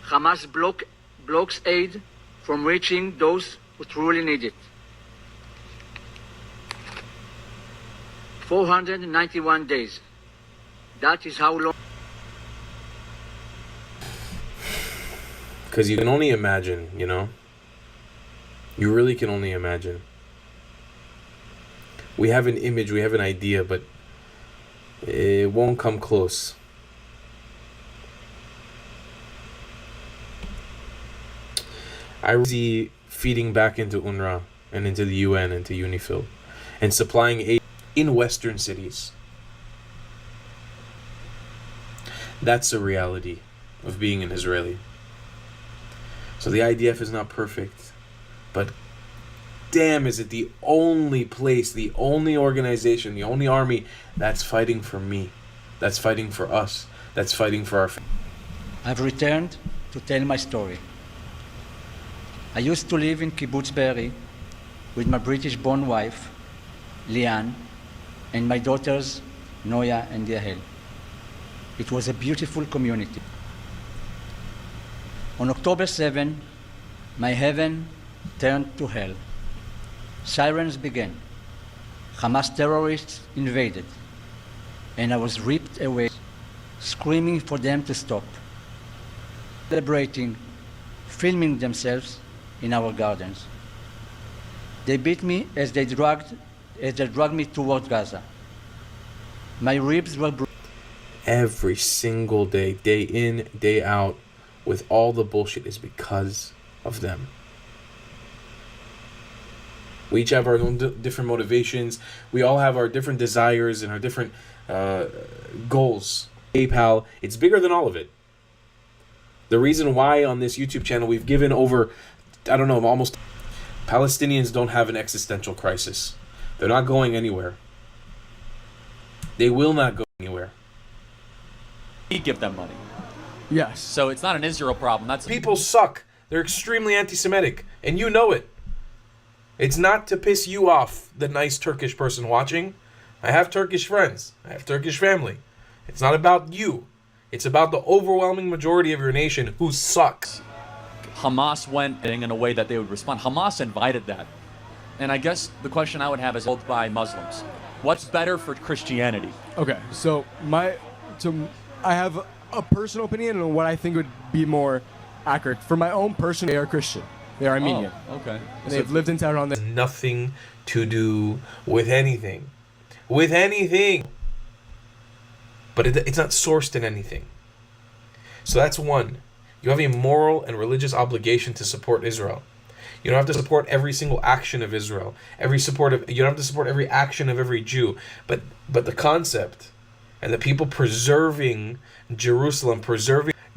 Hamas blocks aid from reaching those who truly need it. 491 days. That is how long. Because you can only imagine, you know? You really can only imagine. We have an image, we have an idea, but it won't come close. I see feeding back into UNRWA and into the UN and to UNIFIL and supplying aid in Western cities. That's the reality of being an Israeli. So the IDF is not perfect, but damn, is it the only place, the only organization, the only army that's fighting for me, that's fighting for us, that's fighting for our family. I've returned to tell my story. I used to live in Kibbutz Be'eri with my British-born wife, Liane, and my daughters, Noya and Yahel. It was a beautiful community. On October 7, my heaven turned to hell. Sirens began. Hamas terrorists invaded, and I was ripped away, screaming for them to stop, celebrating, filming themselves in our gardens. They beat me as they dragged me toward Gaza. My ribs were bruised. Every single day, day in, day out, with all the bullshit is because of them. We each have our own different motivations. We all have our different desires and our different goals. PayPal, it's bigger than all of it. The reason why on this YouTube channel we've given over, I don't know, almost... Palestinians don't have an existential crisis. They're not going anywhere. They will not go anywhere. We give them money. Yes. So it's not an Israel problem. That's people suck. They're extremely anti-Semitic, and you know it. It's not to piss you off, the nice Turkish person watching. I have Turkish friends. I have Turkish family. It's not about you. It's about the overwhelming majority of your nation who sucks. Hamas went in a way that they would respond. Hamas invited that. And I guess the question I would have is held by Muslims. What's better for Christianity? Okay, so I have a personal opinion on what I think would be more accurate. For my own personal, they are Christian. They are Armenian. Oh, okay. And they've lived in Tehran. Nothing to do with anything. With anything. But it's not sourced in anything. So that's one. You have a moral and religious obligation to support Israel. You don't have to support every single action of Israel. You don't have to support every action of every Jew. But the concept and the people preserving Jerusalem,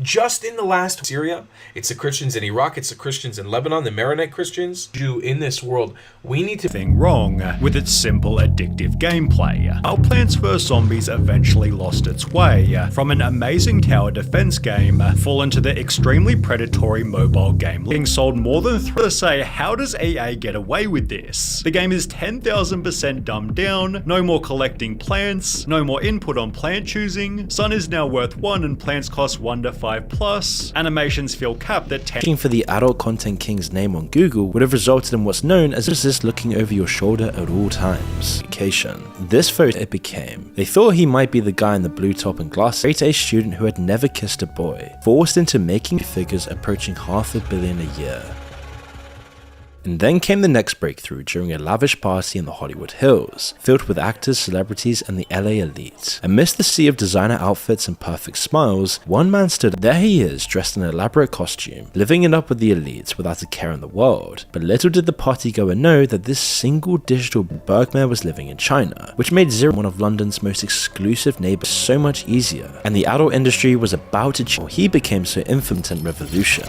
just in the last Syria, it's the Christians in Iraq, it's the Christians in Lebanon, the Maronite Christians, Jew in this world. We need to thing wrong with its simple addictive gameplay. Our Plants vs Zombies eventually lost its way from an amazing tower defense game fall into the extremely predatory mobile game, being sold more than to say, how does EA get away with this? The game is 10,000% dumbed down, no more collecting plants, no more input on plant choosing, sun is now worth 1 and plants cost 1 to 5 plus, animations feel capped at 10. Searching for the adult content king's name on Google would have resulted in what's known as this looking over your shoulder at all times. This photo it became. They thought he might be the guy in the blue top and glasses, a straight-A student who had never kissed a boy, forced into making figures approaching $500 million a year. And then came the next breakthrough during a lavish party in the Hollywood Hills, filled with actors, celebrities, and the LA elite. Amidst the sea of designer outfits and perfect smiles, one man stood. There he is, dressed in an elaborate costume, living it up with the elites without a care in the world. But little did the partygoer know that this single digital Bergman was living in China, which made Zero one of London's most exclusive neighbors so much easier. And the adult industry was about to change. He became so infamous in revolution.